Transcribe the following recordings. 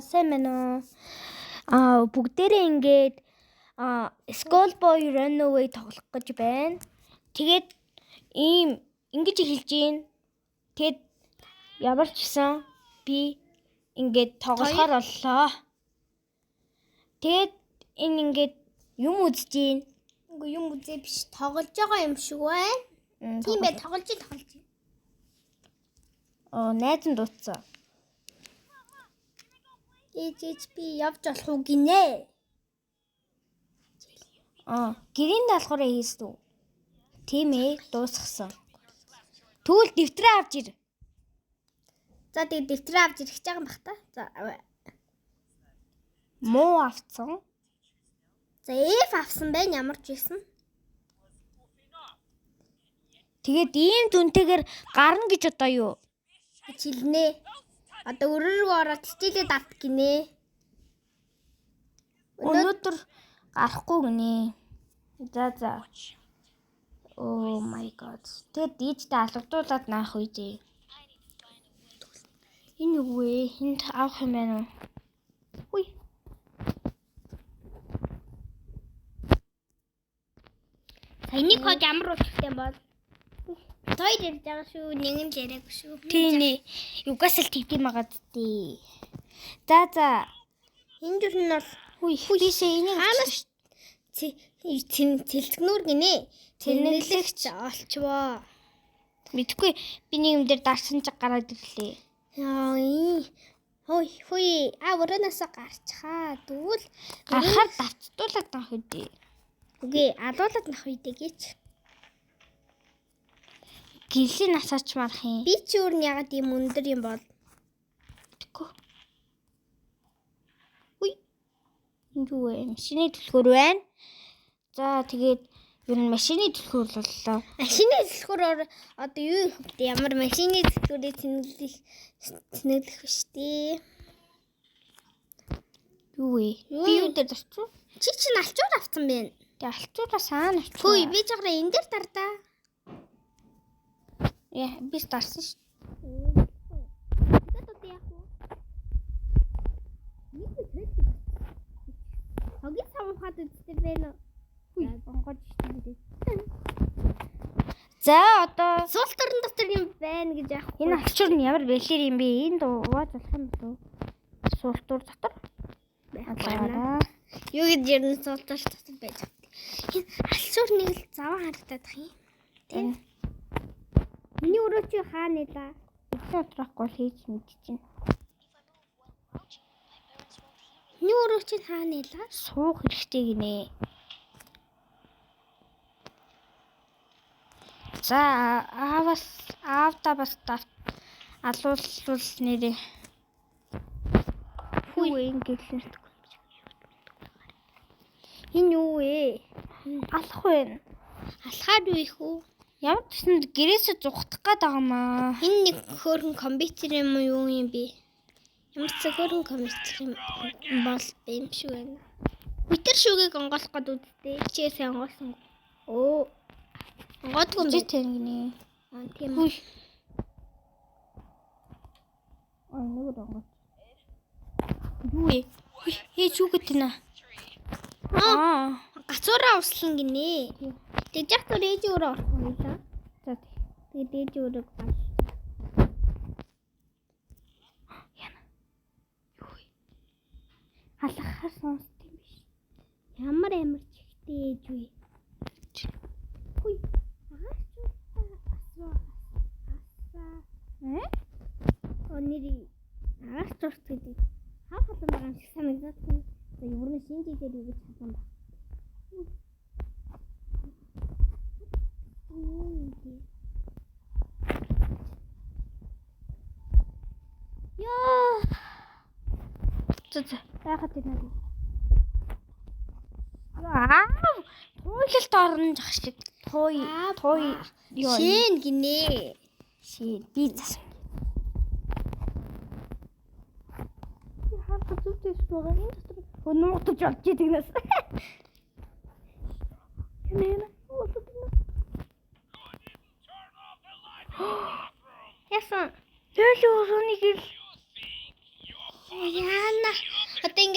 сайн байна уу? Бүгдээрээ ингээд Schoolboy Runaway тоглох гэж байна. Тэгээд ингэж эхэлж гин. Тэгэд ямар ч гэсэн би ингээд тоглохоор боллоо. Тэгэд энэ ингээд юм үзэж гин. Үгүй юм үзээ биш тоглож байгаа юм шиг байна. Тийм бай тоглож. Найз нь дууссан. Ээж би явж болох уу гинэ. Гэрийн даалгавраа хийсэн үү? Тийм ээ, дуусгасан. Тэгвэл дэвтрээ авч ир. За тэгээд дэвтрээ авч ирэх гэж байгаа юм бах та. За муу авцсан. За F авсан байна ямар ч байсан. Тэгээд ийм дүнтэйгээр гарна гэж одоо юу? Чилнэ. Одоо өрөөрөө ороод хичээлээ давт гинэ. Өнөөдөр гарахгүй гинэ. За. Oh my god. Тэгэд ийжтэй алгадуулаад наах үе дээ. Энэ юу вэ? Энд авах юм байна уу? Хүй. Саяны код ямар утгатай бол? Той ярьж байгаа шүү. Нэг нь яриаггүй шүү. Тийм ээ. Югаас л тэгдэм байгаа дээ. За. Энэ зүйл нь бол бишээ энийг цэлцгнүүр гинэ. Тэрнэглэгч олчвоо. Мэдхгүй би нэг юм дээр дарсан чиг гараад ирлээ. Хөөе. Өрөөнөөс гарчхаа. Тэгвэл гарахаар давцдуулаад авах үдээ. Үгүй алуулаад нах үедээ гэж. Гэрлийн насаач марах юм. Би ч өөр нь ягаад ийм өндөр юм бол. Тэггүй. Үгүй. Юу вэ? Машины түлхүүр байна. За тэгээд ер нь машины түлхүүр боллоо. Машины түлхүүр одоо юу юм бэ? Ямар машины түлхүүрийг тэнэглэх биш дээ. Юу вэ? Би юу дээр зарчв? Чи чинь алчуур авсан байна. Тэг алчуура саана авчих. Хөөе би жагра энэ дээр дардаа. Би дарсан ш. Хогийн самхад үзтээ байна уу? Онгож штэ. За одоо суул төрн дотор юм байна гэж яах вэ? Энэ алчуур нь ямар бэлэр юм бэ? Энд ууж болох юм болов уу? Суул тур дотор. Юу гэж ярина суул тур дотор байж байгаа. Энэ алчуур нэг л заван харагдаад байгаа юм. Тийм. Миний өрөө чи хаа нэлээ? Өглөө утрахгүй хийж мэдчихэв. Миний өрөө чи хаа нэлээ? Суух хэрэгтэй гинэ. За аавда бас алуулвал нэрээ. Хүй ингэсэн. Энэ юу вэ? Алах вэ? Алхаад юу их үү? Ямар ч гэсэн гэрээсээ зугтах гээд байгаа маа. Энэ нэг хөөрхөн компьютер юм уу юу юм бэ? Ямар ч хөөрхөн компьютер юм бол юм шүү байна. Витер шүүгийг онгоолох гээд үздэй. Чээс онгоолсон. Онгоодгүй юм бэ гинэ. Тийм үү. Нэг онгоо. Юу вэ? Хийж юу гэдэг нэ? Гацуураа услан гинэ. Тэгж яах вэ ээж өөрөө орох юм да. За тэгээд ээж өөрөө гал. Яна. Юу вэ? Алхахаар сонсд юм биш. Ямар чихтэй ээж вэ? Хүй. Өнөри агаас турт гэдэг. Хаа хатан байгаа юм шиг санагдаад байна. Ямар нэг шинэ дээр юу гэж хасан ба. За яахад тийм үү? Туйлалт орно жах шиг. Той юу? Шин гинэ. Шин би зас. Хаалт зүгтээс байгаа энэ дотор өнөмөгдөж олж идэгнээс. Яна. Ясан. Тэгэл өрөөнийг ил Яна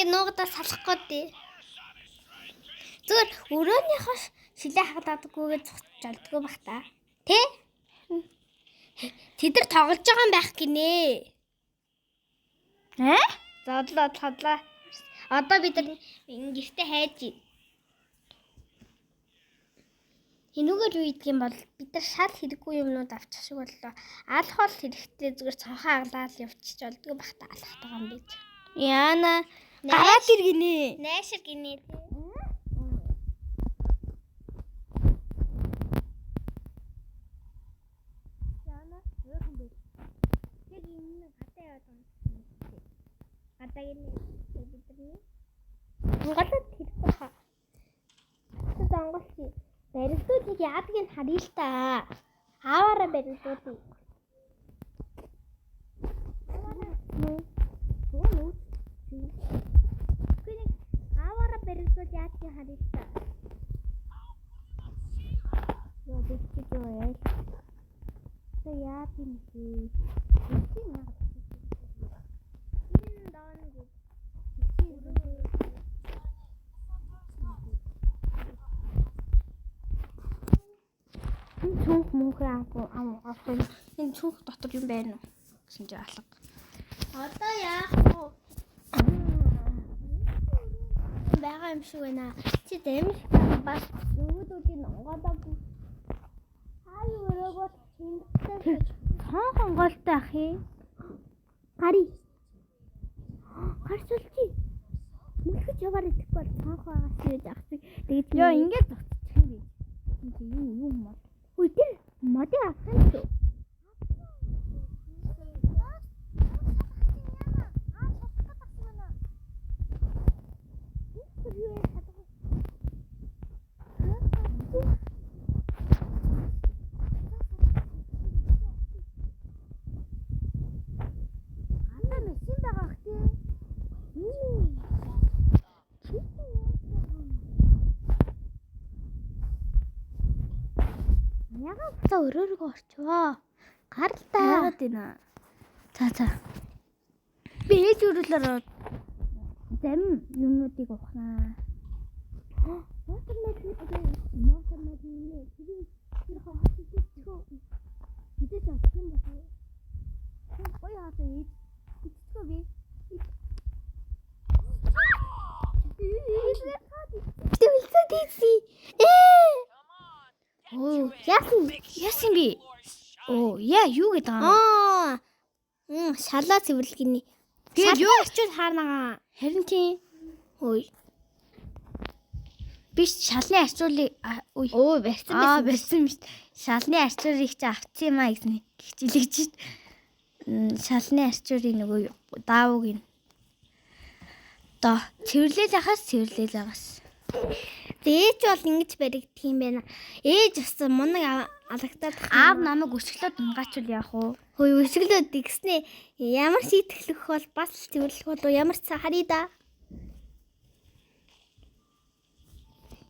ингэ нуугдаа салах гээд. Зүгээр өрөөнийхөө шилээ хагдаадаггүйгээ зогсож олдгоо бах та. Тэ? Тэд нар тоглож байгаа юм байх гинэ. Зодлоо. Одоо бид нар гэртээ хайж. Энүүгээр юу идэх юм бол бид нар шал хэрэггүй юмнууд авчих шиг боллоо. Алх бол хэрэгтэй зүгээр цонхоо аглаад явчих болдгоо бах та алах байгаа юм биш. Яна гараад ир гинэ. Найшир гинэ. Монголд хэрэггүй хаа. Тэд онголчи барилдуудыг яадгийг харъя л та. Ааваараа барилдуудыг. Ааваараа барилдууд яадгийг харъя л та. Яа дэвчиж яа. Тэ яад юм бэ? Цүнх мөнхөө авах энэ цүнх дотор юм байна уу гэсэн чи алга. Одоо яах вэ? Бага юм шиг байна. Чи дэмж бас өвдөөдийн онгодоо. Хай өрөөгөө тэнцээ. Хаахан голтой ах юм. Гари. Гарцуулчи. Мөхөж яваар идэхгүй бол цаах байгаа шиг ахсыг. Тэгээд Яа ингэж зогсчих юм би. Юу юм бол. Үгүй тэр модыг авсан шүү. За өрөөргөө орчвоо. Гаралтаа. Яагаад ийна? За. Би ээж өрөөлөөр зарим юмнуудыг ухнаа. Мотормэд тэр хаа хатчихгүй. Бидээ авчих юм байна. Гоё хатаа идчихгүй би. Тэвэлцээ дийси. Оо, Яасан би? Оо, яа юу гэдэг юм? Шалаа цэвэрлэгний. Тэгээд юу очиж хаарнагаа. Харин тийм. Ой. Биш шалны арчуулыг Барьсан барьсан биш. Шалны арчуурыг чи авцсан юм аа гэсэн хичээлэгч. Шалны арчуурыг нөгөө даавууг нь. Одоо цэвэрлээл агаас. Ээж бол ингэж баригдах юм байна. Ээж бас мунаг алагдаад Аав намайг өсгөлөөд унгаачвал яах вэ? хөөе өсгөлөөд гиснэ. Ямар шийтгэх бол бас цэвэрлэх болов ямар ч харъя да.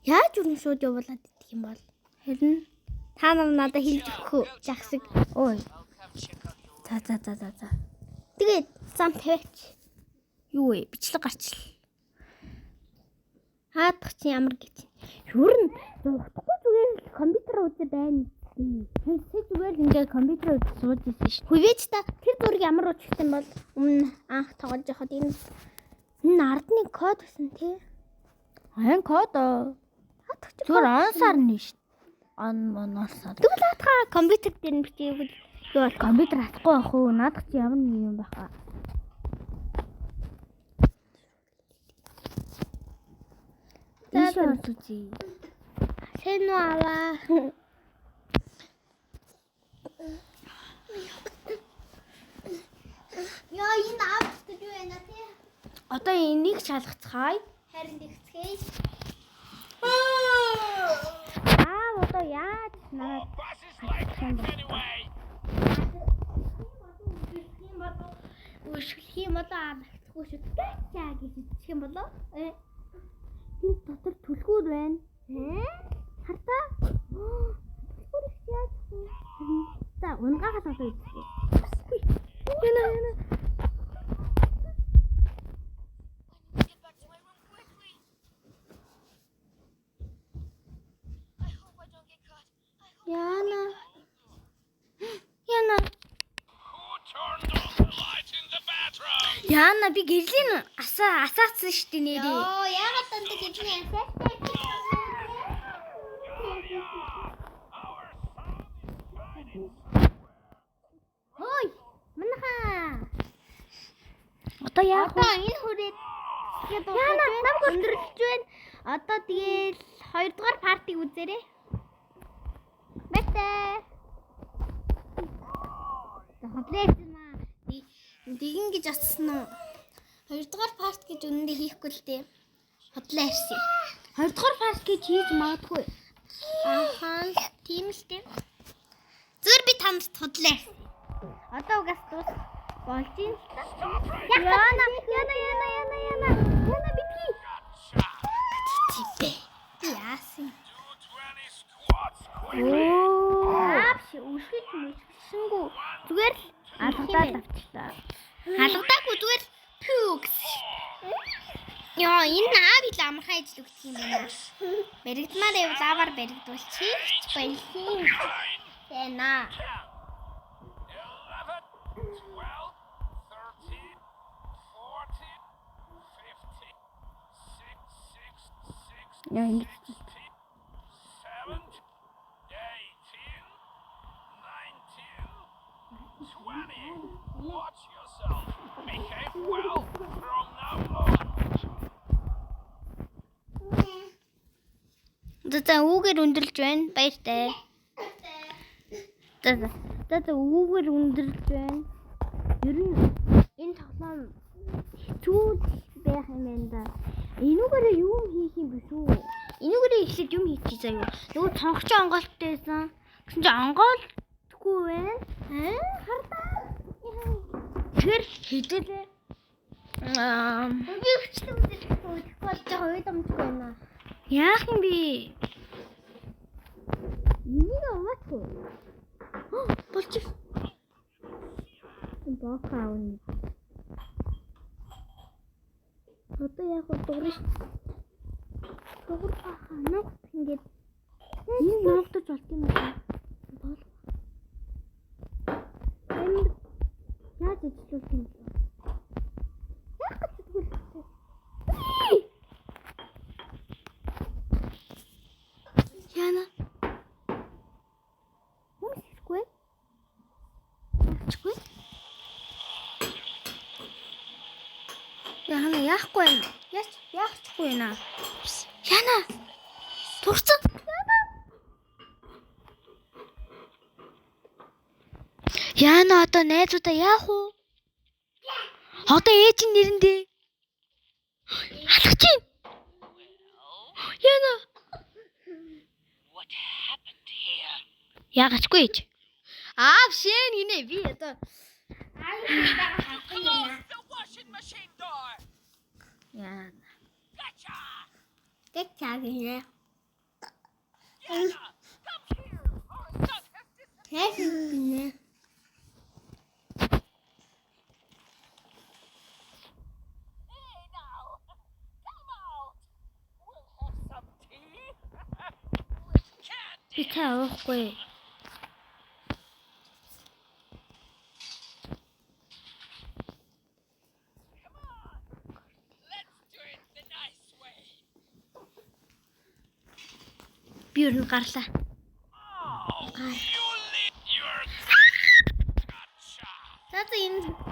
Яаж үрэн шууд явуулаад идэх юм бол? Харин Та нар надад хэлж өгөх жагсаг. ой. За. Тэгээд зам тавиач. Юу вэ? Бичлэг гарчлаа. Хаадах чи ямар гэж. Юурн зурхдаггүй зүгээр л компьютер үзээ байна. Тэгсэн зүгээр л ингээд компьютер сууж ирсэн шүү. Хүвэж та тэр зургийг ямар уучсан бол өмнө анх тоглож яхад энэ ардны код гэсэн тий. Айн код Хаадах чи зүгээр онсаар нь шүү. Моноосаар. тэгвэл хаадах компьютер дээр нь бичээвэл юу бол Компьютер хатахгүй байх уу? Наадах чи ямар нэг юм байх аа. За, үзье. хэн үү аваа. Яа энэ авч гэж юу байна тий? Одоо энийг шалгацгаая. Харин тэгцгээе. Одоо яаж надад Өшгөх юм болоо амагтгүй шүү. Гачаа гэж хэлчих юм болоо. энэ дотор түлхүүр байна. Хартаа. Түлхүүр их яаж вэ? За унгахаас одоо үзье. Яна. Яна би гэрлийн асаацсан шүү дээ нэрээ. Йоо, яагаад дандаа гэрний асаастай? Хөөе. Манайхаа. Одоо яах вэ? Одоо энэ хүрээд Яна намайг өндөрлөж байна. Одоо тэгэл 2 дугаар партиг үзээрэй. Бэтэ. хотлээсэн маа. Дигэн гэж атсан уу? 2 дугаар парт гэж үнэндээ хийхгүй л дээ. Хотлоо ирсэн. 2 дугаар фаст гэж хийж магадгүй. Ахаа, тийм л дээ. Зүгээр би танд хотлоо ирсэн. Одоо угаас дуус болж юм л та. Яна битгий. Типэ. Яасан. Ааш үсгэсэнгүү. Зүгээр л алгадаад авчлаа. Халгадаагүй зүгээр пүүкс. Яа, энэ аав ил амархан ижил өгдөг юм байна. Бэрэгдмаар явал аавар бэрэгдүүлчих байлхин. Тэна. 11, 12, 13, 14, 15, 16, 17. Яа ингэ. 20. Watch yourself. Behave well from now on. За үүгээр өндөрлж байна. Баяртай. За үүгээр өндөрлж байна. Ер нь энэ тоглоом хэцүү байх юм байна да. Энүүгээрээ юу хийх юм бэ шүү? Энүүгээрээ ихлэд юм хийчих заяа. Нөгөө цонхч онгоолттой байсан. Гэсэн чинь онгоолтгүй байна. Хардаа. Тэр хэдэлээ. Би өчтөв үзэх болж байгаа үед амжгүй байна. Яах юм бэ? Энийг аваачих. Болчих. Бокаа авна. Одоо яг дуураш. Дуурах ханаг ингэж Энэ ногдож болт юм байна. бол. Яаж ижлүүлэх юм бэ? Яг тэгвэл. Яна. Хүсэхгүй. Ачгүй. Яна яахгүй юм. Яахгүй наа. Яна. Турцсан. Яна одоо найзуудаа яах вэ? Одоо ээжийн нэрэндээ. Алгач юм. Яна. What happened here? Ягачгүй ээж. Шэн гинэ би одоо Close the washing machine door. яа. Gotcha. Тэцаг нэ. Yana, come here. Our son has disappeared. Тэцнэ. Hey now, come out. We'll have some tea. With candy. Би та уухгүй. Come on. Let's do it the nice way. Би юу гарлаа. Oh, you leave your gotcha. За энэ